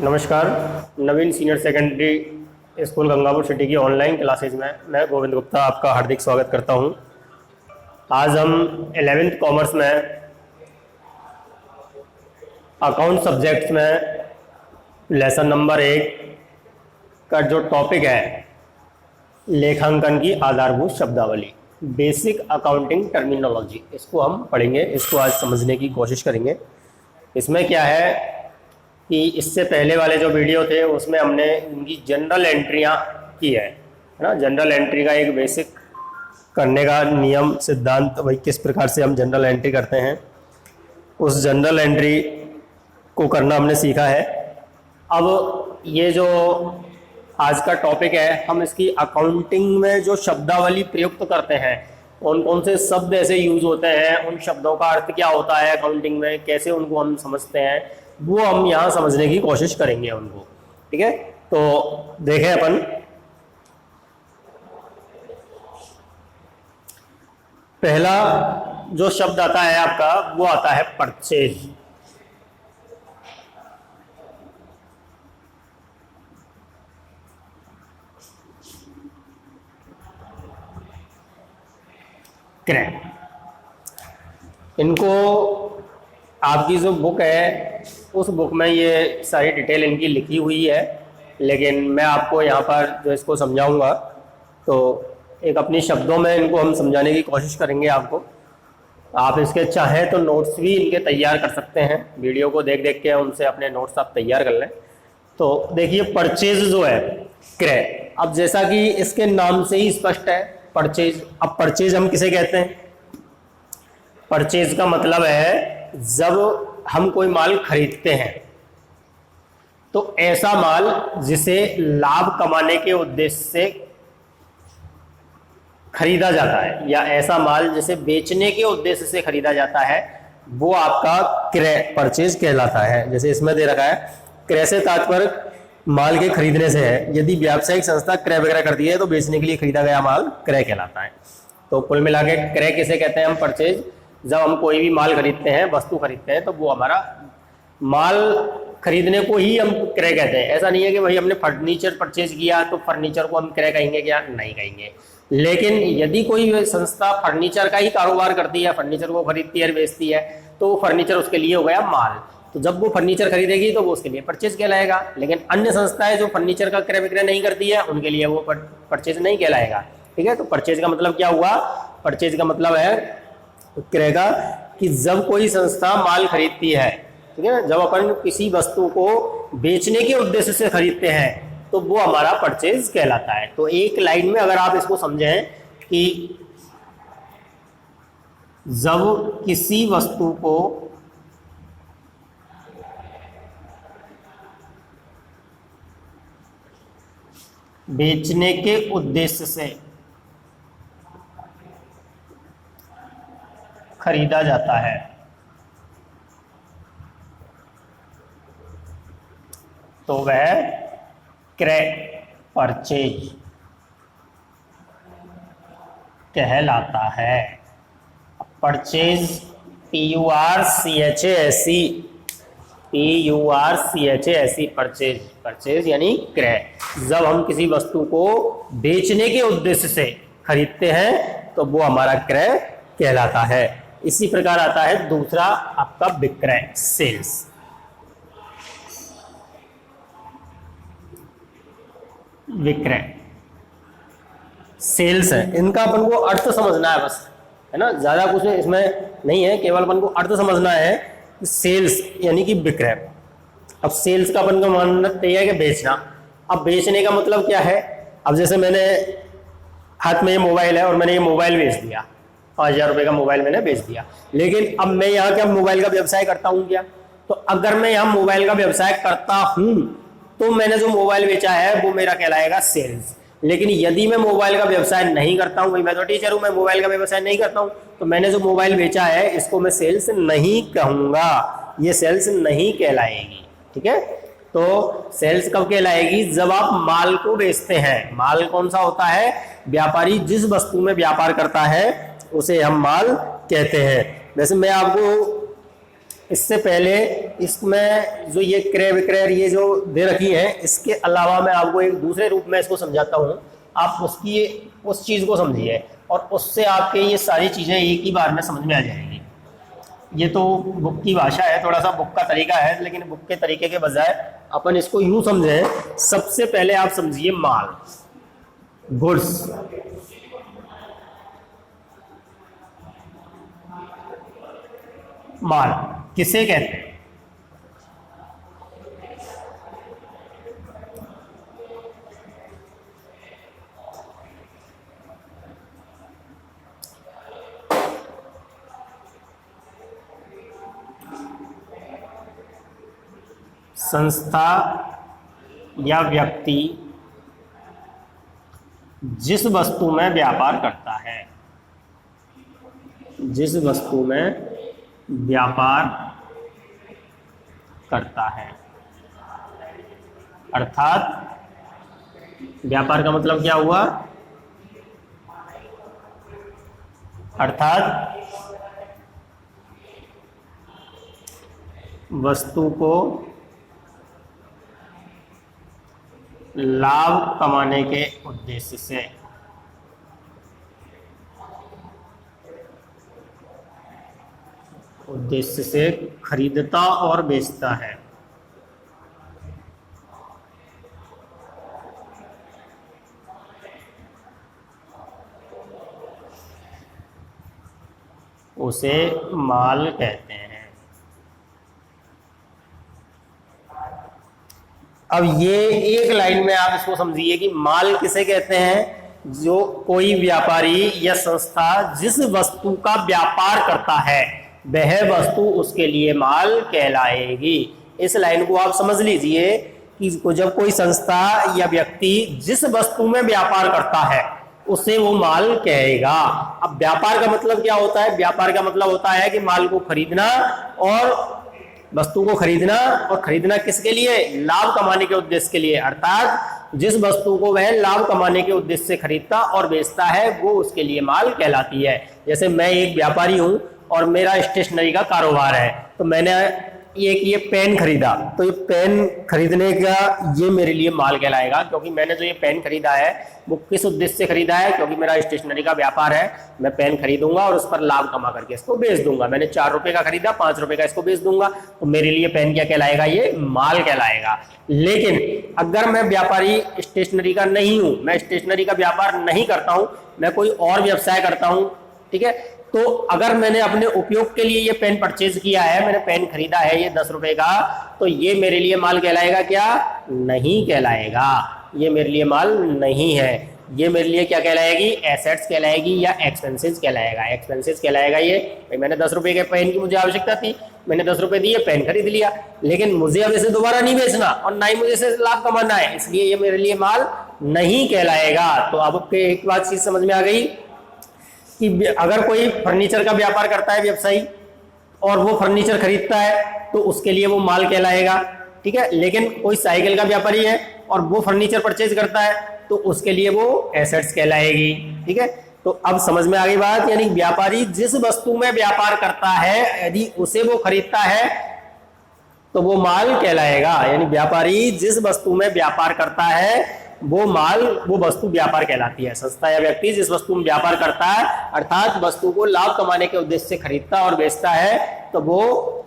नमस्कार। Naveen senior secondary school Gangapur city की online classes में मैं गोविंद गुप्ता आपका हार्दिक स्वागत करता हूं। आज हम 11th कॉमर्स में अकाउंट सब्जेक्ट्स में लेसन नंबर 1 का जो टॉपिक है लेखांकन की आधारभूत शब्दावली, बेसिक अकाउंटिंग टर्मिनोलॉजी, इसको हम पढ़ेंगे। इसको आज समझने की कोशिश करेंगे। इसमें क्या है कि इससे पहले वाले जो वीडियो थे उसमें हमने इनकी जनरल एंट्रियां की है ना। जनरल एंट्री का एक बेसिक करने का नियम सिद्धांत, वही किस प्रकार से हम जनरल एंट्री करते हैं, उस जनरल एंट्री को करना हमने सीखा है। अब ये जो आज का टॉपिक है, हम इसकी अकाउंटिंग में जो शब्दावली प्रयुक्त करते हैं, कौन कौन से शब्द ऐसे यूज होते हैं, उन शब्दों का अर्थ क्या होता है अकाउंटिंग में, कैसे उनको हम समझते हैं, वो हम यहाँ समझने की कोशिश करेंगे उनको। ठीक है, तो देखें अपन। पहला जो शब्द आता है आपका वो आता है परचेज। क्रय। इनको आपकी जो बुक है उस बुक में ये सारी डिटेल इनकी लिखी हुई है, लेकिन मैं आपको यहाँ पर जो इसको समझाऊंगा तो एक अपनी शब्दों में इनको हम समझाने की कोशिश करेंगे आपको। आप इसके चाहें तो नोट्स भी इनके तैयार कर सकते हैं, वीडियो को देख देख के उनसे अपने नोट्स आप तैयार कर लें। तो देखिए परचेज जो है क्रय, अब जैसा कि इसके नाम से ही स्पष्ट है परचेज। अब परचेज हम किसे कहते हैं? परचेज का मतलब है जब हम कोई माल खरीदते हैं तो ऐसा माल जिसे लाभ कमाने के उद्देश्य से खरीदा जाता है, या ऐसा माल जिसे बेचने के उद्देश्य से खरीदा जाता है, वो आपका क्रय परचेज कहलाता है। जैसे इसमें दे रखा है क्रय से तात्पर्य माल के खरीदने से है। यदि व्यावसायिक संस्था क्रय वगैरह करती है तो बेचने के लिए खरीदा गया माल क्रय कहलाता है। तो कुल मिला के क्रय किसे कहते हैं हम? परचेज। जब हम कोई भी माल खरीदते हैं, वस्तु खरीदते हैं, तो वो हमारा माल खरीदने को ही हम क्रय कहते हैं। ऐसा नहीं है कि भाई हमने फर्नीचर परचेज किया तो फर्नीचर को हम क्रय कहेंगे क्या? नहीं कहेंगे। लेकिन यदि कोई संस्था फर्नीचर का ही कारोबार करती है, फर्नीचर को खरीदती है, बेचती है, तो फर्नीचर उसके लिए हो गया माल। तो जब वो फर्नीचर खरीदेगी तो वो उसके लिए परचेज कहलाएगा। लेकिन अन्य संस्थाएं जो फर्नीचर का क्रय विक्रय नहीं करती है, उनके लिए वो परचेज नहीं कहलाएगा। ठीक है, तो परचेज का मतलब क्या हुआ? परचेज का मतलब है क्रय का कि जब कोई संस्था माल खरीदती है, ठीक है, जब अपन किसी वस्तु को बेचने के उद्देश्य से खरीदते हैं तो वो हमारा परचेज कहलाता है। तो एक लाइन में अगर आप इसको समझें कि जब किसी वस्तु को बेचने के उद्देश्य से खरीदा जाता है तो वह क्रय परचेज कहलाता है। परचेज PURCHASE परचेज, परचेज यानी क्रय। जब हम किसी वस्तु को बेचने के उद्देश्य से खरीदते हैं तो वो हमारा क्रय कहलाता है। इसी प्रकार आता है दूसरा आपका विक्रय, सेल्स। विक्रय सेल्स है, इनका अपन को अर्थ समझना है बस, है ना, ज्यादा कुछ इसमें नहीं है, केवल अपन को अर्थ समझना है। सेल्स यानी कि विक्रय। अब सेल्स का अपन को मानना है कि बेचना। अब बेचने का मतलब क्या है? अब जैसे मैंने हाथ में ये मोबाइल है और मैंने ये मोबाइल बेच दिया, 5,000 रुपए का मोबाइल मैंने बेच दिया। लेकिन अब मैं यहाँ क्या मोबाइल का व्यवसाय करता हूँ क्या? तो अगर मैं यहाँ मोबाइल का व्यवसाय करता हूँ तो मैंने जो मोबाइल बेचा है वो मेरा कहलाएगा सेल्स। लेकिन यदि मैं मोबाइल का व्यवसाय नहीं करता हूँ, भाई मैं तो टीचर हूँ, मैं मोबाइल का व्यवसाय नहीं करता हूँ, तो मैंने जो मोबाइल बेचा है इसको मैं सेल्स नहीं कहूँगा, ये सेल्स नहीं कहलाएगी। ठीक है, तो सेल्स कब कहलाएगी? जब आप माल को बेचते हैं। माल कौन सा होता है? व्यापारी जिस वस्तु में व्यापार करता है उसे हम माल कहते हैं। वैसे मैं आपको इससे पहले इसमें जो ये क्रय विक्रय ये जो दे रखी है, इसके अलावा मैं आपको एक दूसरे रूप में इसको समझाता हूँ, आप उसकी उस चीज़ को समझिए और उससे आपके ये सारी चीज़ें एक ही बार में समझ में आ जाएंगी। ये तो बुक की भाषा है, थोड़ा सा बुक का तरीका है, लेकिन बुक के तरीके के बजाय अपन इसको यूं समझें। सबसे पहले आप समझिए माल, गुड्स। माल किसे कहते हैं? संस्था या व्यक्ति जिस वस्तु में व्यापार करता है, जिस वस्तु में व्यापार करता है, अर्थात व्यापार का मतलब क्या हुआ? अर्थात वस्तु को लाभ कमाने के उद्देश्य से खरीदता और बेचता है। उसे माल कहते हैं। अब ये एक लाइन में आप इसको समझिए कि माल किसे कहते हैं? जो कोई व्यापारी या संस्था जिस वस्तु का व्यापार करता है वह वस्तु उसके लिए माल कहलाएगी। इस लाइन को आप समझ लीजिए कि जब कोई संस्था या व्यक्ति जिस वस्तु में व्यापार करता है उसे वो माल कहेगा। अब व्यापार का मतलब क्या होता है? व्यापार का मतलब होता है कि माल को खरीदना और वस्तु को खरीदना, और खरीदना किसके लिए? लाभ कमाने के उद्देश्य के लिए। अर्थात जिस वस्तु को वह लाभ कमाने के उद्देश्य से खरीदता और बेचता है वो उसके लिए माल कहलाती है। जैसे मैं एक व्यापारी हूं और मेरा स्टेशनरी का कारोबार है, तो मैंने ये पेन खरीदा, तो ये पेन खरीदने का ये मेरे लिए माल कहलाएगा, क्योंकि मैंने जो ये पेन खरीदा है वो किस उद्देश्य से खरीदा है? क्योंकि मेरा स्टेशनरी का व्यापार है, मैं पेन खरीदूंगा और उस पर लाभ कमा करके इसको बेच दूंगा। मैंने 4 रुपए का खरीदा, 5 रुपए का इसको बेच दूंगा, तो मेरे लिए पेन क्या कहलाएगा? ये माल कहलाएगा। लेकिन अगर मैं व्यापारी स्टेशनरी का नहीं हूं, मैं स्टेशनरी का व्यापार नहीं करता हूं, मैं कोई और व्यवसाय करता हूं, ठीक है, तो अगर मैंने अपने उपयोग के लिए ये पेन परचेज किया है, मैंने पेन खरीदा है ये 10 रुपए का, तो ये मेरे लिए माल कहलाएगा क्या? नहीं कहलाएगा। ये मेरे लिए माल नहीं है। ये मेरे लिए क्या कहलाएगी? एसेट्स कहलाएगी या एक्सपेंसेस कहलाएगा। एक्सपेंसेस कहलाएगा ये। भाई मैंने 10 रुपए के पेन की मुझे आवश्यकता थी, मैंने 10 रुपए दिए, पेन खरीद लिया, लेकिन मुझे अब इसे दोबारा नहीं बेचना और ना ही मुझे इसे लाभ कमाना है, इसलिए ये मेरे लिए माल नहीं कहलाएगा। तो अब एक बात चीज समझ में आ गई कि अगर कोई फर्नीचर का व्यापार करता है व्यवसायी और वो फर्नीचर खरीदता है तो उसके लिए वो माल कहलाएगा, ठीक है। लेकिन कोई साइकिल का व्यापारी है और वो फर्नीचर परचेज करता है तो उसके लिए वो एसेट्स कहलाएगी, ठीक है। तो अब समझ में आ गई बात, यानी व्यापारी जिस वस्तु में व्यापार करता है यदि उसे वो खरीदता है तो वो माल कहलाएगा। यानी व्यापारी जिस वस्तु में व्यापार करता है वो माल, वो वस्तु व्यापार कहलाती है। संस्था या व्यक्ति जिस वस्तु में व्यापार करता है अर्थात वस्तु को लाभ कमाने के उद्देश्य से खरीदता और बेचता है तो वो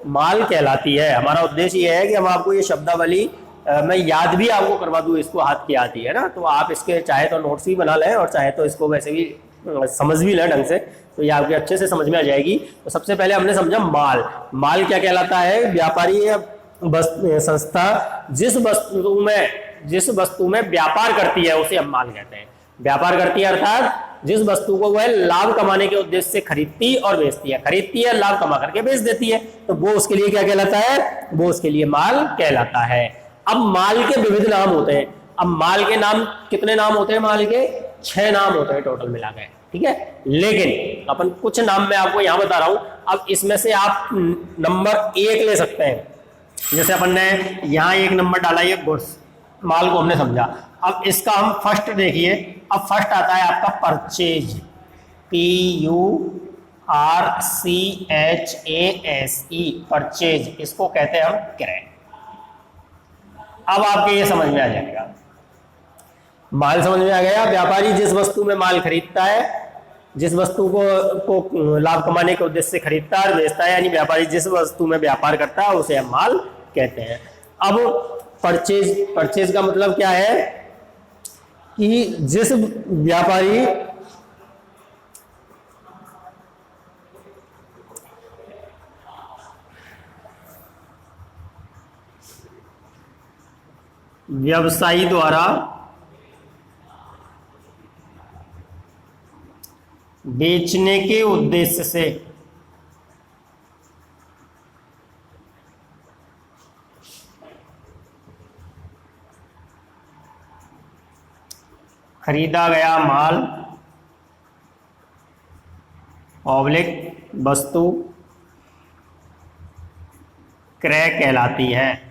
माल कहलाती है। हमारा उद्देश्य ये है कि हम आपको ये शब्दावली मैं याद भी आपको करवा दूं, इसको हाथ की आती है ना, तो आप इसके चाहे तो नोट्स भी बना लें और चाहे तो इसको वैसे भी समझ भी लें ढंग से, तो ये आपके अच्छे से समझ में आ जाएगी। तो सबसे पहले हमने समझा माल। माल क्या कहलाता है? व्यापारी या संस्था जिस वस्तु में व्यापार करती है उसे हम माल कहते हैं। व्यापार करती है अर्थात जिस वस्तु को वह लाभ कमाने के उद्देश्य से खरीदती और बेचती है, खरीदती है लाभ कमा करके बेच देती है, तो वो उसके लिए क्या कहलाता है? वो उसके लिए माल कहलाता है। अब माल के विविध नाम होते हैं। अब माल के नाम कितने नाम होते हैं? माल के 6 नाम होते हैं टोटल मिला के, ठीक है। लेकिन अपन कुछ नाम मैं आपको यहां बता रहा हूं। अब इसमें से आप नंबर 1 ले सकते हैं। जैसे अपन ने यहां एक नंबर डाला, ये गुड्स, माल को हमने समझा। अब इसका हम फर्स्ट देखिए। अब फर्स्ट आता है आपका परचेज, PURCHASE, RCHASE, परचेज, इसको कहते हैं हम क्रय। अब आपके ये समझ में आ जाएगा, माल समझ में आ गया। व्यापारी जिस वस्तु में माल खरीदता है, जिस वस्तु को लाभ कमाने के उद्देश्य से खरीदता है और बेचता है, यानी व्यापारी जिस वस्तु में व्यापार करता है उसे हम माल कहते हैं। अब परचेज का मतलब क्या है कि जिस व्यापारी व्यवसायी द्वारा बेचने के उद्देश्य से खरीदा गया माल पब्लिक वस्तु क्रय कहलाती है।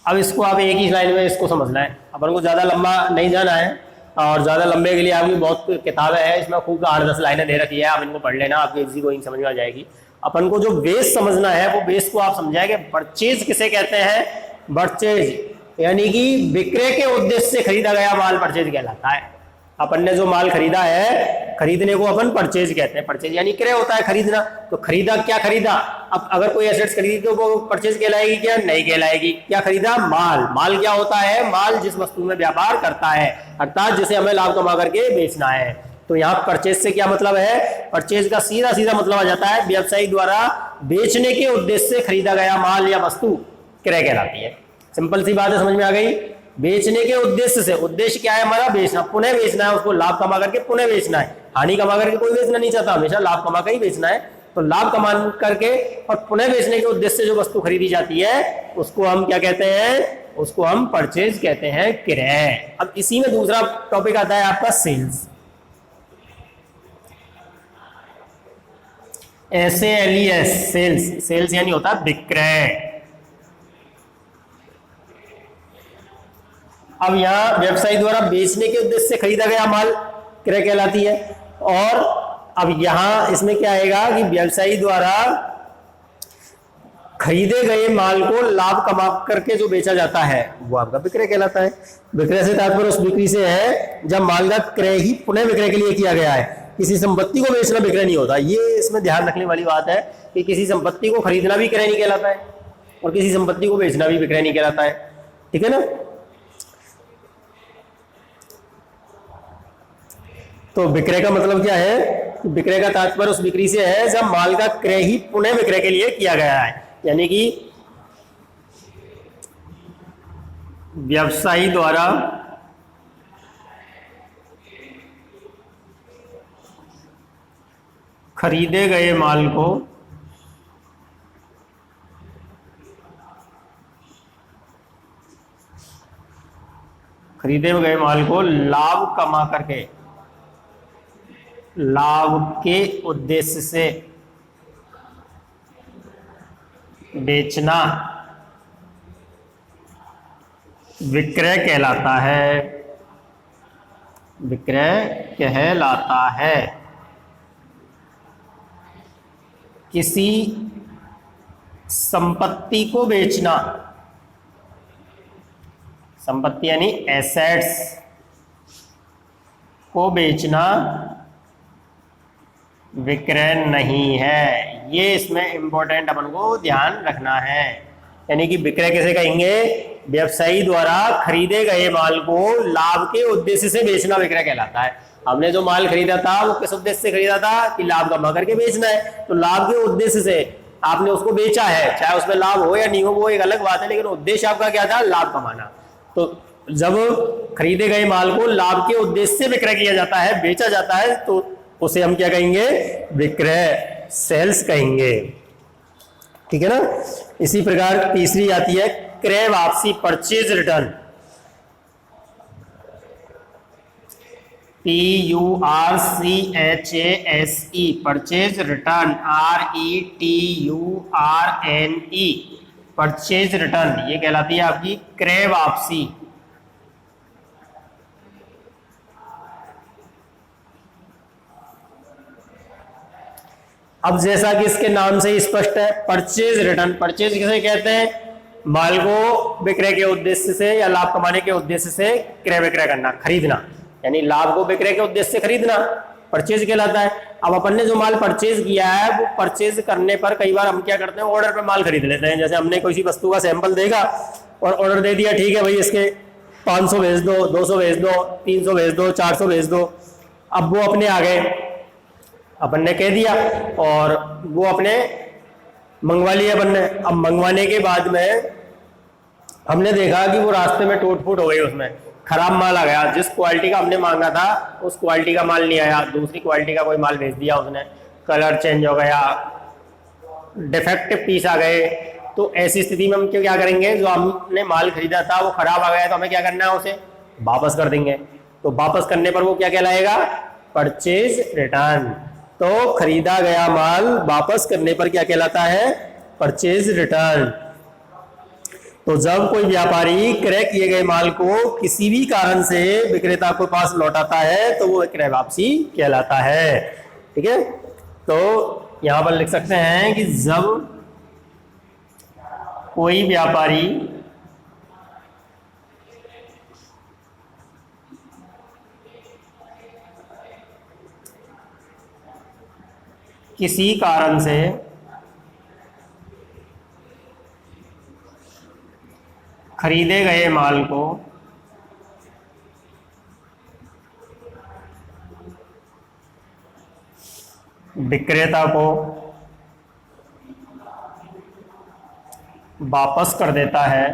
अब इसको आप एक ही लाइन में इसको समझना है, अपन को ज़्यादा लंबा नहीं जाना है, और ज़्यादा लंबे के लिए आपकी बहुत किताबें हैं, इसमें खूब 8-10 लाइनें दे रखी है, आप इनको पढ़ लेना, आपके इजी गोइंग समझ में आ जाएगी। अपन को जो बेस समझना है वो बेस को आप समझाएंगे। परचेज किसे कहते हैं? परचेज यानी कि विक्रय के उद्देश्य से खरीदा गया माल परचेज कहलाता है। अपन ने जो माल खरीदा है, खरीदने को अपन परचेज कहते हैं। परचेज यानी क्रय होता है, खरीदना। तो खरीदा, क्या खरीदा? अब अगर कोई एसेट्स खरीदी तो वो परचेज कहलाएगी क्या? नहीं कहलाएगी। क्या खरीदा? माल। माल क्या होता है? माल जिस वस्तु में व्यापार करता है, अर्थात जिसे हमें लाभ कमा करके बेचना है। तो यहाँ परचेज से क्या मतलब है? परचेज का सीधा सीधा मतलब आ जाता है व्यवसायी द्वारा बेचने के उद्देश्य से खरीदा गया माल या वस्तु क्रय कहलाती है। सिंपल सी बात है, समझ में आ गई? बेचने के उद्देश्य से, उद्देश्य क्या है हमारा? बेचना, पुनः बेचना है, उसको लाभ कमा करके पुनः बेचना है। हानि कमा करके कोई बेचना नहीं चाहता, हमेशा लाभ कमा कर ही बेचना है। तो लाभ कमा करके और पुनः बेचने के उद्देश्य से जो वस्तु खरीदी जाती है उसको हम क्या कहते हैं? उसको हम परचेज कहते हैं, क्रय। अब इसी में दूसरा टॉपिक आता है आपका सेल्स। SALES, sales. सेल्स यानी होता है विक्रय। अब यहाँ व्यवसायी द्वारा बेचने के उद्देश्य से खरीदा गया माल क्रय कहलाती है। और अब यहाँ इसमें क्या आएगा कि व्यवसायी द्वारा खरीदे गए माल को लाभ कमा करके जो बेचा जाता है वो आपका विक्रय कहलाता है। विक्रय से तात्पर्य उस बिक्री से है जब माल का क्रय ही पुनः विक्रय के लिए किया गया है। किसी संपत्ति को बेचना विक्रय नहीं होता। ये इसमें ध्यान रखने वाली बात है कि किसी संपत्ति को खरीदना भी क्रय नहीं कहलाता है और किसी संपत्ति को बेचना भी विक्रय नहीं कहलाता है। ठीक है ना? तो विक्रय का मतलब क्या है? विक्रय का तात्पर्य उस बिक्री से है जब माल का क्रय ही पुनः विक्रय के लिए किया गया है। यानी कि व्यवसायी द्वारा खरीदे गए माल को लाभ कमा करके, लाभ के उद्देश्य से बेचना विक्रय कहलाता है। विक्रय कहलाता है। किसी संपत्ति को बेचना, संपत्ति यानी एसेट्स को बेचना विक्रय नहीं है। ये इसमें इंपॉर्टेंट अपन को ध्यान रखना है। यानी कि विक्रय किसे कहेंगे? व्यवसायी द्वारा खरीदे गए माल को लाभ के उद्देश्य से बेचना विक्रय कहलाता है। हमने जो माल खरीदा था वो किस उद्देश्य से खरीदा था कि लाभ कमा करके बेचना है। तो लाभ के उद्देश्य से आपने उसको बेचा है, चाहे उसमें लाभ हो या नहीं हो वो एक अलग बात है, लेकिन उद्देश्य आपका क्या था? लाभ कमाना। तो जब खरीदे गए माल को लाभ के उद्देश्य से विक्रय किया जाता है, बेचा जाता है, तो उसे हम क्या कहेंगे? विक्रय, सेल्स कहेंगे। ठीक है ना? इसी प्रकार तीसरी आती है क्रय वापसी, purchase return. PURCHASE, purchase return. RETURNE, purchase return. ये कहलाती है आपकी क्रय वापसी। अब जैसा कि इसके नाम से ही स्पष्ट है, परचेज रिटर्न, परचेज किसे कहते हैं? माल को विक्रय के उद्देश्य से या लाभ कमाने के उद्देश्य से क्रय विक्रय करना, खरीदना, यानी लाभ को विक्रय के उद्देश्य से खरीदना परचेज कहलाता है। अब अपन ने जो माल परचेज किया है वो परचेज करने पर कई बार हम क्या करते हैं, ऑर्डर पे माल खरीद लेते हैं। जैसे हमने कोई वस्तु का सैंपल देगा और ऑर्डर दे दिया, ठीक है भाई इसके 500 भेज दो, 200 भेज दो, 300 भेज दो, 400 भेज दो। अब वो अपने आ गए, अपन ने कह दिया और वो अपने मंगवा लिया अपन ने। अब मंगवाने के बाद में हमने देखा कि वो रास्ते में टूट फूट हो गई, उसमें खराब माल आ गया, जिस क्वालिटी का हमने मांगा था उस क्वालिटी का माल नहीं आया, दूसरी क्वालिटी का कोई माल भेज दिया उसने, कलर चेंज हो गया, डिफेक्टिव पीस आ गए। तो ऐसी स्थिति में हम क्या करेंगे, जो हमने माल खरीदा था वो खराब आ गया तो हमें क्या करना है, उसे वापस कर देंगे। तो वापस करने पर वो क्या कहलाएगा, परचेज रिटर्न। तो खरीदा गया माल वापस करने पर क्या कहलाता है, परचेज रिटर्न। तो जब कोई व्यापारी क्रय किए गए माल को किसी भी कारण से विक्रेता के पास लौटाता है तो वो क्रय वापसी कहलाता है। ठीक है, तो यहां पर लिख सकते हैं कि जब कोई व्यापारी किसी कारण से खरीदे गए माल को विक्रेता को वापस कर देता है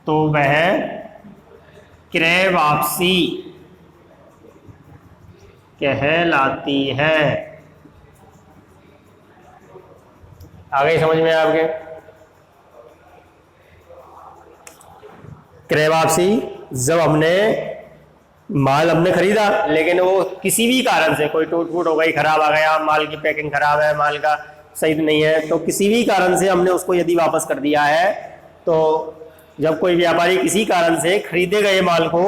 तो वह क्रय वापसी कहलाती है। आगे समझ में आपके, क्रय वापसी जब हमने माल खरीदा लेकिन वो किसी भी कारण से कोई टूट फूट हो गई, खराब आ गया, माल की पैकिंग खराब है, माल का सही नहीं है, तो किसी भी कारण से हमने उसको यदि वापस कर दिया है, तो जब कोई व्यापारी किसी कारण से खरीदे गए माल को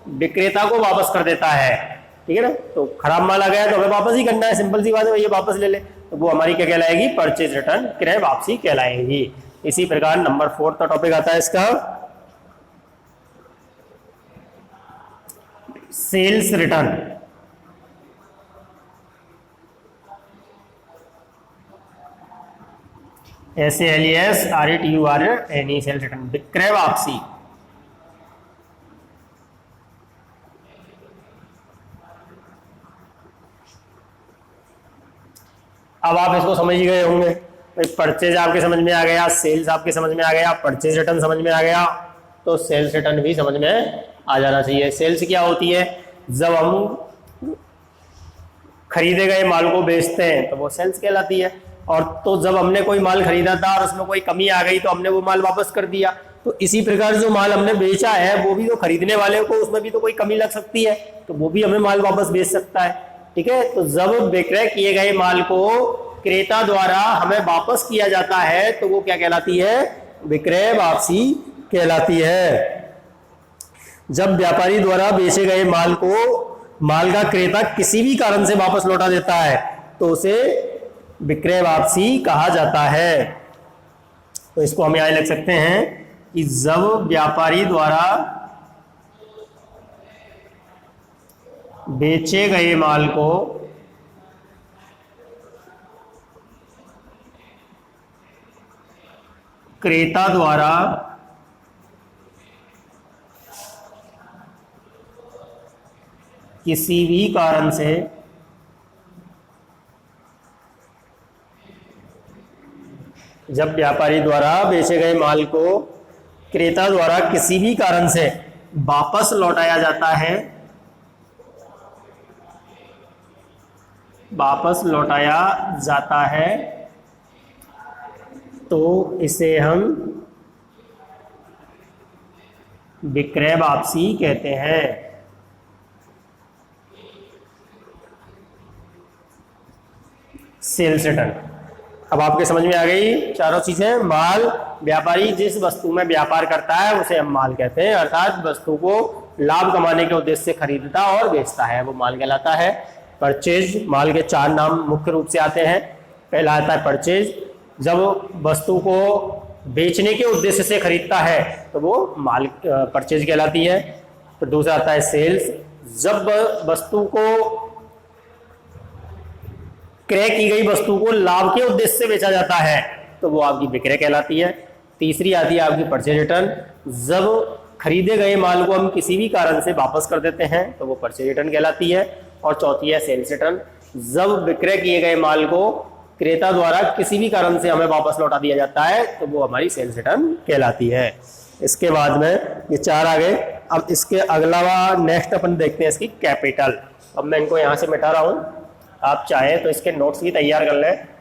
विक्रेता को वापस कर देता है, ठीक है ना, तो खराब माल आ गया तो हमें वापस ही करना है, सिंपल सी बात है, भैया वापस ले ले, तो वो हमारी क्या कहलाएगी, परचेज रिटर्न, क्रय वापसी कहलाएगी। इसी प्रकार नंबर 4 का टॉपिक आता है इसका sales return. SALESRETURN sales return, विक्रय वापसी। अब आप इसको समझ ही गए होंगे, परचेज आपके समझ में आ गया, सेल्स आपके समझ में आ गया, परचेज रिटर्न समझ में आ गया, तो सेल्स रिटर्न भी समझ में आ जाना चाहिए। सेल्स क्या होती है, जब हम खरीदे गए माल को बेचते हैं तो वो सेल्स कहलाती है। और तो जब हमने कोई माल खरीदा था और उसमें कोई कमी आ गई तो हमने वो माल वापस कर दिया। तो इसी प्रकार जो माल हमने बेचा है वो भी तो खरीदने वाले को उसमें भी तो कोई कमी लग सकती है, तो वो भी हमें माल वापस बेच सकता है। ठीक है, तो जब विक्रय किए गए माल को क्रेता द्वारा हमें वापस किया जाता है तो वो क्या कहलाती है, विक्रय वापसी कहलाती है। जब व्यापारी द्वारा बेचे गए माल को माल का क्रेता किसी भी कारण से वापस लौटा देता है तो उसे विक्रय वापसी कहा जाता है। तो इसको हम यहां लिख सकते हैं कि जब व्यापारी द्वारा बेचे गए माल को क्रेता द्वारा किसी भी कारण से जब व्यापारी द्वारा बेचे गए माल को क्रेता द्वारा किसी भी कारण से वापस लौटाया जाता है, तो इसे हम विक्रय वापसी कहते हैं। सेल्स रिटर्न अब आपके समझ में आ गई चारों चीजें। माल, व्यापारी जिस वस्तु में व्यापार करता है उसे हम माल कहते हैं, अर्थात वस्तु को लाभ कमाने के उद्देश्य से खरीदता और बेचता है वो माल कहलाता है परचेज। माल के 4 नाम मुख्य रूप से आते हैं। पहला आता है परचेज, जब वस्तु को बेचने के उद्देश्य से खरीदता है तो वो माल परचेज कहलाती है। तो दूसरा आता है सेल्स, जब वस्तु को क्रय की गई वस्तु को लाभ के उद्देश्य से बेचा जाता है तो वो आपकी विक्रय कहलाती है। तीसरी आती है आपकी परचेज रिटर्न, जब खरीदे गए माल को हम किसी भी कारण से वापस कर देते हैं तो वो परचेज रिटर्न कहलाती है। और चौथी है सेल्स रिटर्न, जब विक्रय किए गए माल को क्रेता द्वारा किसी भी कारण से हमें वापस लौटा दिया जाता है तो वो हमारी सेल्स रिटर्न कहलाती है। इसके बाद में ये 4 आ गए। अब इसके अगला नेक्स्ट अपन देखते हैं इसकी कैपिटल। अब मैं इनको यहाँ से मिटा रहा हूँ, आप चाहें तो इसके नोट्स भी तैयार कर लें।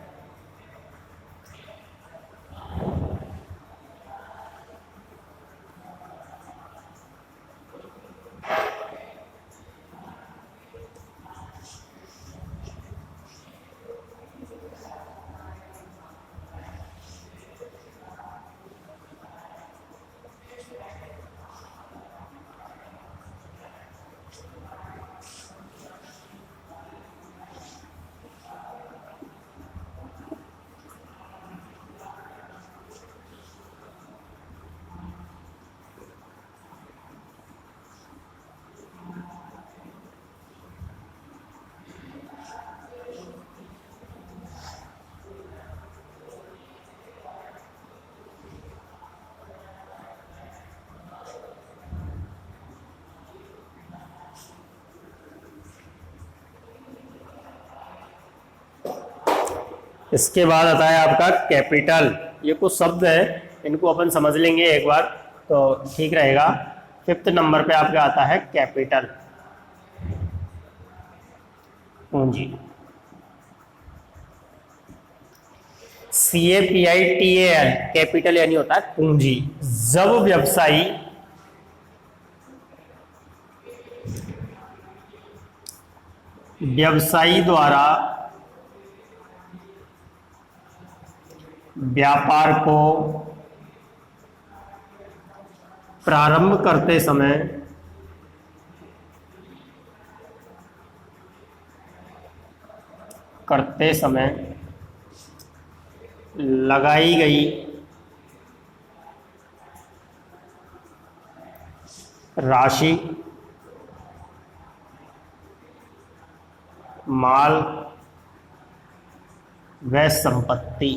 इसके बाद आता है आपका कैपिटल। ये कुछ शब्द है, इनको अपन समझ लेंगे एक बार तो ठीक रहेगा। 5th नंबर पे आपका आता है कैपिटल, पूंजी। CAPITAL, कैपिटल यानी होता है पूंजी। जब व्यवसायी द्वारा व्यापार को प्रारंभ करते समय लगाई गई राशि माल व संपत्ति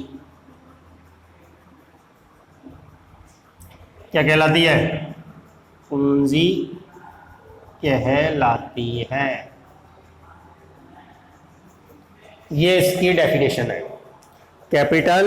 क्या कहलाती है? पूंजी कहलाती है। ये इसकी डेफिनेशन है। Capital,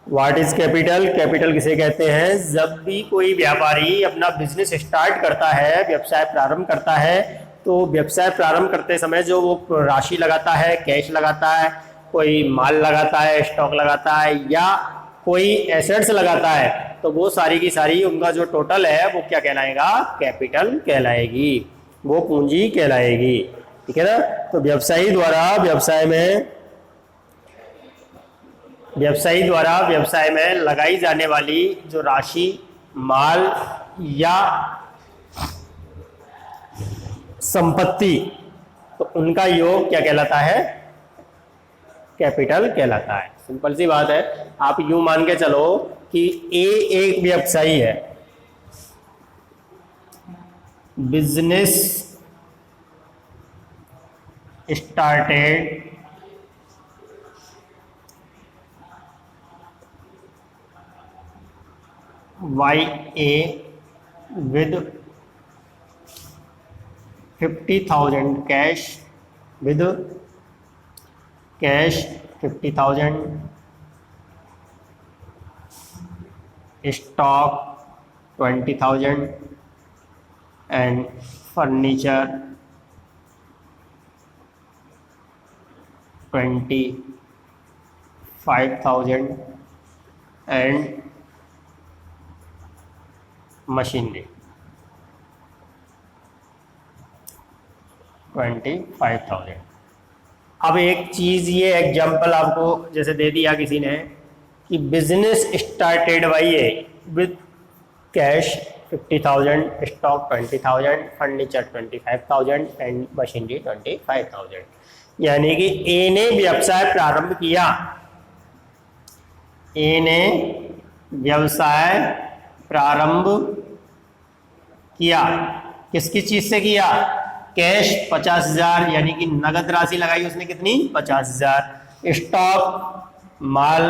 what is capital? Capital किसे कहते हैं? जब भी कोई व्यापारी अपना बिजनेस स्टार्ट करता है, व्यवसाय प्रारंभ करता है, तो व्यवसाय प्रारंभ करते समय जो वो राशि लगाता है, कैश लगाता है, कोई माल लगाता है, स्टॉक लगाता है या कोई एसेट्स लगाता है, तो वो सारी की सारी उनका जो टोटल है वो क्या कहलाएगा? कैपिटल कहलाएगी, वो पूंजी कहलाएगी। ठीक है ना? तो व्यवसायी द्वारा व्यवसाय में लगाई जाने वाली जो राशि, माल या संपत्ति, तो उनका योग क्या कहलाता है? कैपिटल कहलाता है। सिंपल सी बात है। आप यूं मान के चलो कि ए एक व्यवसायी है, business started by A with 50,000 cash, with cash 50,000, stock 20,000 and furniture 25,000 and machinery 25,000। अब एक चीज, ये एग्जांपल आपको जैसे दे दिया किसी ने कि business started by A with cash 50,000, stock 20,000, furniture 25,000 and machinery 25,000। यानी कि ए ने व्यवसाय प्रारंभ किया, ए ने व्यवसाय प्रारंभ किया, किसकी चीज से किया? कैश 50,000, यानी कि नगद राशि लगाई उसने कितनी? 50,000। स्टॉक माल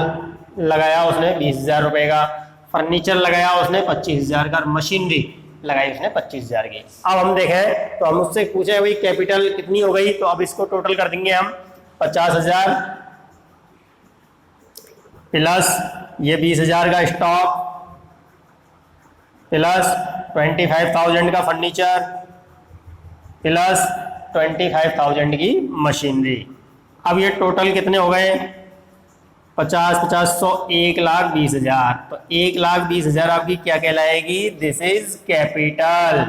लगाया उसने 20,000 रुपए का, फर्नीचर लगाया उसने 25,000 का, मशीनरी लगाई उसने 25,000 की। अब हम देखें तो हम उससे पूछे भाई कैपिटल कितनी हो गई, तो अब इसको टोटल कर देंगे हम। 50,000 प्लस ये 20,000 का स्टॉक प्लस 25,000 का फर्नीचर प्लस 25,000 की मशीनरी। अब ये टोटल कितने हो गए? 50 50 100 1,20,000। तो 1,20,000 आपकी क्या कहलाएगी? दिस इज कैपिटल,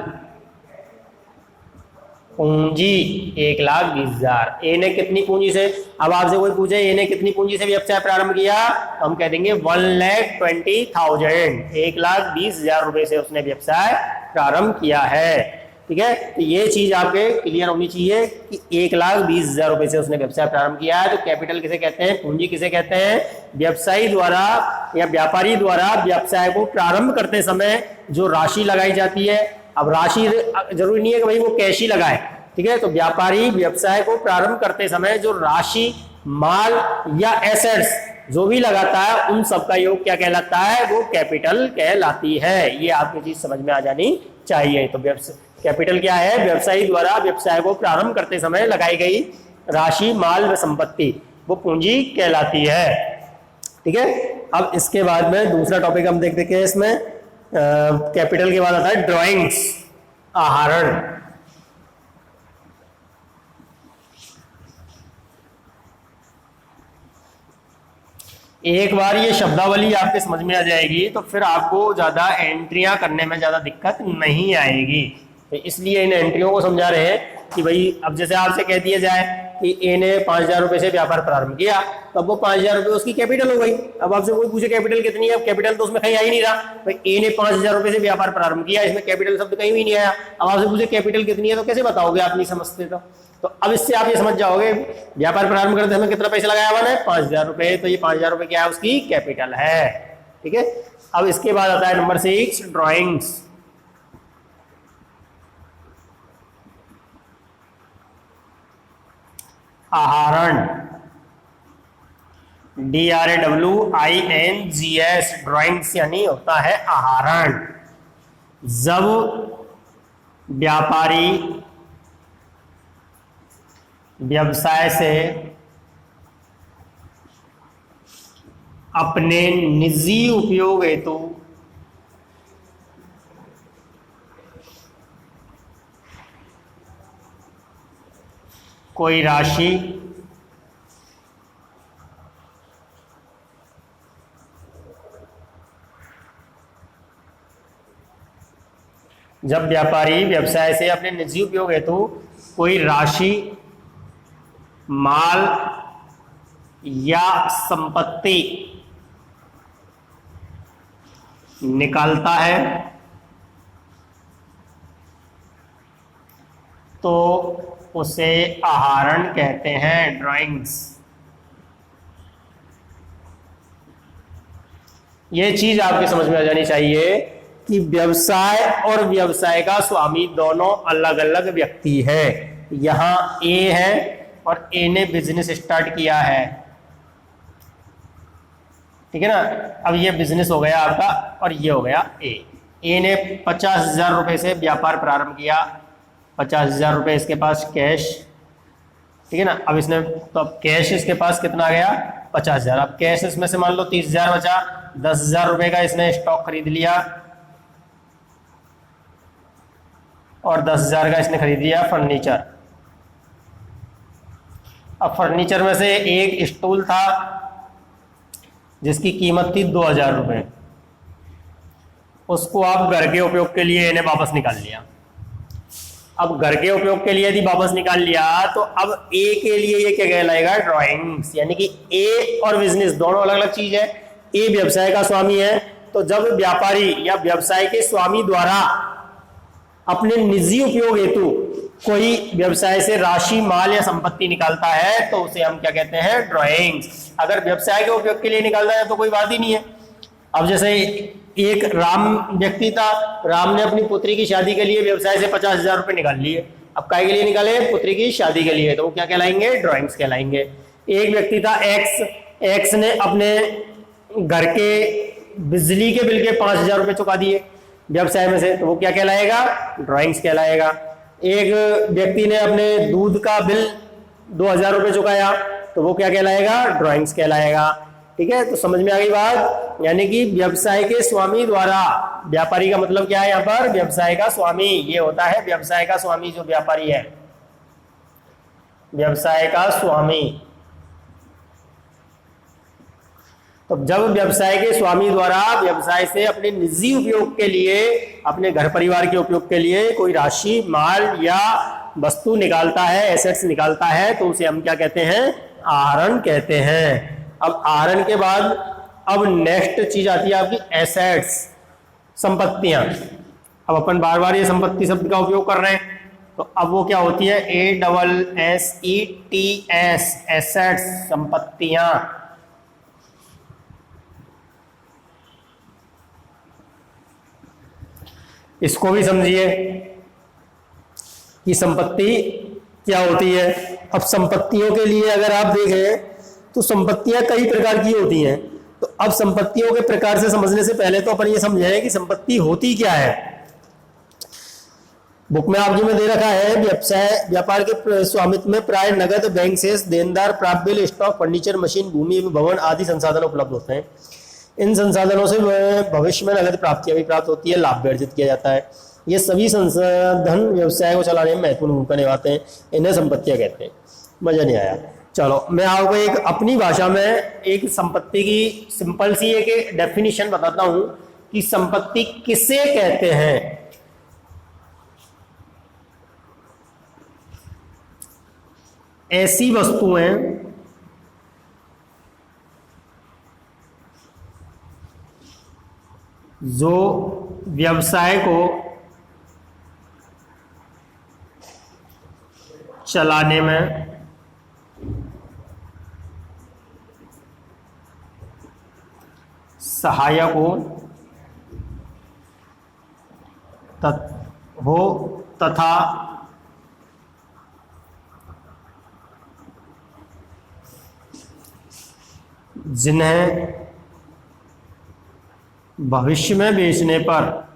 पूंजी 1,20,000। ए ने कितनी पूंजी से, अब आपसे कोई पूछे ए ने कितनी पूंजी से व्यवसाय प्रारंभ किया, हम कह देंगे 1,20,000। 1,20,000 रुपए से उसने व्यवसाय प्रारंभ किया है। ठीक है, तो ये चीज आपके क्लियर होनी चाहिए कि 1,20,000 रुपए से उसने व्यवसाय प्रारंभ किया है। तो कैपिटल किसे कहते हैं? पूंजी किसे कहते हैं? व्यवसायी द्वारा या व्यापारी द्वारा व्यवसाय को प्रारंभ करते समय जो राशि लगाई जाती है। अब राशि जरूरी नहीं है कि भाई वो कैश ही लगाए, ठीक है। तो व्यापारी व्यवसाय को प्रारंभ करते समय जो राशि, माल या एसेट्स जो भी लगाता है उन सबका योग क्या कहलाता है? वो कैपिटल कहलाती है। ये आपकी चीज समझ में आ जानी चाहिए। तो कैपिटल क्या है? व्यवसायी द्वारा व्यवसाय को प्रारंभ करते समय लगाई गई राशि, माल व संपत्ति, वो पूंजी कहलाती है। ठीक है, अब इसके बाद में दूसरा टॉपिक हम देखते हैं। इसमें कैपिटल के बाद आता है ड्राइंग्स, आहरण। एक बार ये शब्दावली आपके समझ में आ जाएगी तो फिर आपको ज्यादा एंट्रियां करने में ज्यादा दिक्कत नहीं आएगी। तो इसलिए इन एंट्रियों को समझा रहे हैं कि भाई अब जैसे आपसे कह दिया जाए कि ए ने 5,000 रुपए से व्यापार प्रारंभ किया, तो अब वो 5,000 रुपए उसकी कैपिटल हो गई। अब आपसे कोई पूछे कैपिटल कितनी है, अब कैपिटल तो उसमें कहीं आ ही नहीं रहा। भाई ए ने 5,000 रुपए से व्यापार प्रारंभ किया, इसमें कैपिटल शब्द कहीं भी नहीं आया। अब आपसे पूछे कैपिटल कितनी है तो कैसे बताओगे? आप नहीं समझते। तो अब इससे आप ये समझ जाओगे व्यापार प्रारंभ करते हमें कितना पैसा लगाया हुआ है? 5,000 रुपए। तो ये 5,000 रुपए क्या है? उसकी कैपिटल है। ठीक है, अब इसके बाद आता है नंबर 6, ड्राइंग्स। आहरण, DRAWINGS, ड्राइंग्स यानी होता है आहरण। जब व्यापारी व्यवसाय से अपने निजी उपयोग हेतु कोई राशि जब व्यापारी व्यवसाय से अपने निजी उपयोग हेतु कोई राशि, माल या संपत्ति निकालता है तो उसे आहरण कहते हैं, ड्राइंग्स। ये चीज आपके समझ में आ जानी चाहिए कि व्यवसाय और व्यवसाय का स्वामी दोनों अलग अलग व्यक्ति है। यहां ए है और ए ने बिजनेस स्टार्ट किया है, ठीक है ना। अब ये बिजनेस हो गया आपका और ये हो गया ए ने 50,000 रुपए से व्यापार प्रारंभ किया। 50,000 रुपए इसके पास कैश, ठीक है ना। अब इसने तो अब कैश इसके पास कितना आ गया? 50,000। अब कैश इसमें से मान लो 30,000 बचा। 10,000 रुपए का इसने स्टॉक खरीद लिया और 10,000 का इसने खरीद लिया फर्नीचर। अब फर्नीचर में से एक स्टूल था जिसकी कीमत थी 2,000 रुपए, उसको आप घर के उपयोग के लिए इन्हें वापस निकाल लिया। अब घर के उपयोग के लिए यदि वापस निकाल लिया तो अब ए के लिए ये क्या कहलाएगा? ड्राइंग्स। यानी कि ए और बिजनेस दोनों अलग अलग चीज है। ए व्यवसाय का स्वामी है तो जब व्यापारी या व्यवसाय के स्वामी द्वारा अपने निजी उपयोग हेतु कोई व्यवसाय से राशि, माल या संपत्ति निकालता है तो उसे हम क्या कहते हैं, ड्राइंग्स। अगर व्यवसाय के उपयोग के लिए निकालता है तो कोई बात ही नहीं है। अब जैसे एक राम व्यक्ति था, राम ने अपनी पुत्री की शादी के लिए व्यवसाय से 50,000 रुपए निकाल लिए। अब काय के लिए निकाले, पुत्री की शादी के लिए, तो वो क्या कहलाएंगे, ड्राइंग्स कहलाएंगे। एक व्यक्ति था एक्स ने अपने घर के बिजली के बिल के 5,000 रुपए चुका दिए व्यवसाय में से, तो वो क्या कहलाएगा, ड्राइंग्स कहलाएगा। एक व्यक्ति ने अपने दूध का बिल 2,000 रुपए चुकाया, तो वो क्या कहलाएगा, ड्राइंग्स कहलाएगा। ठीक है, तो समझ में आ गई बात। यानी कि व्यवसाय के स्वामी द्वारा, व्यापारी का मतलब क्या है यहाँ पर, व्यवसाय का स्वामी, ये होता है व्यवसाय का स्वामी जो व्यापारी है, व्यवसाय का स्वामी। तो जब व्यवसाय के स्वामी द्वारा व्यवसाय से अपने निजी उपयोग के लिए, अपने घर परिवार के उपयोग के लिए कोई राशि, माल या वस्तु निकालता है, एसेट्स निकालता है, तो उसे हम क्या कहते हैं, आहरण कहते हैं। अब आहरण के बाद अब नेक्स्ट चीज आती है आपकी एसेट्स, संपत्तियां। अब अपन बार बार ये संपत्ति शब्द का उपयोग कर रहे हैं, तो अब वो क्या होती है, ASSETS, एसेट्स, संपत्तियां। इसको भी समझिए कि संपत्ति क्या होती है। अब संपत्तियों के लिए अगर आप देखें तो संपत्तियां कई प्रकार की होती हैं। तो अब संपत्तियों के प्रकार से समझने से पहले तो अपन ये समझें कि संपत्ति होती क्या है। बुक में आपकी में दे रखा है, व्यवसाय व्यापार के स्वामित्व में प्राय नगद, बैंक शेष, देनदार, प्राप्य बिल, स्टॉक, फर्नीचर, मशीन, भूमि, भवन आदि संसाधन उपलब्ध होते हैं। इन संसाधनों से भविष्य में नगद प्राप्तियां भी प्राप्त होती है, लाभ भी अर्जित किया जाता है। ये सभी संसाधन व्यवसाय को चलाने में महत्वपूर्ण भूमिका निभाते हैं, इन्हें संपत्तियां कहते हैं। मजा नहीं आया, चलो मैं आपको एक अपनी भाषा में एक संपत्ति की सिंपल सी एक डेफिनेशन बताता हूं कि संपत्ति किसे कहते हैं। ऐसी वस्तुएं जो व्यवसाय को चलाने में सहायक हो तथा जिन्हें भविष्य में बेचने पर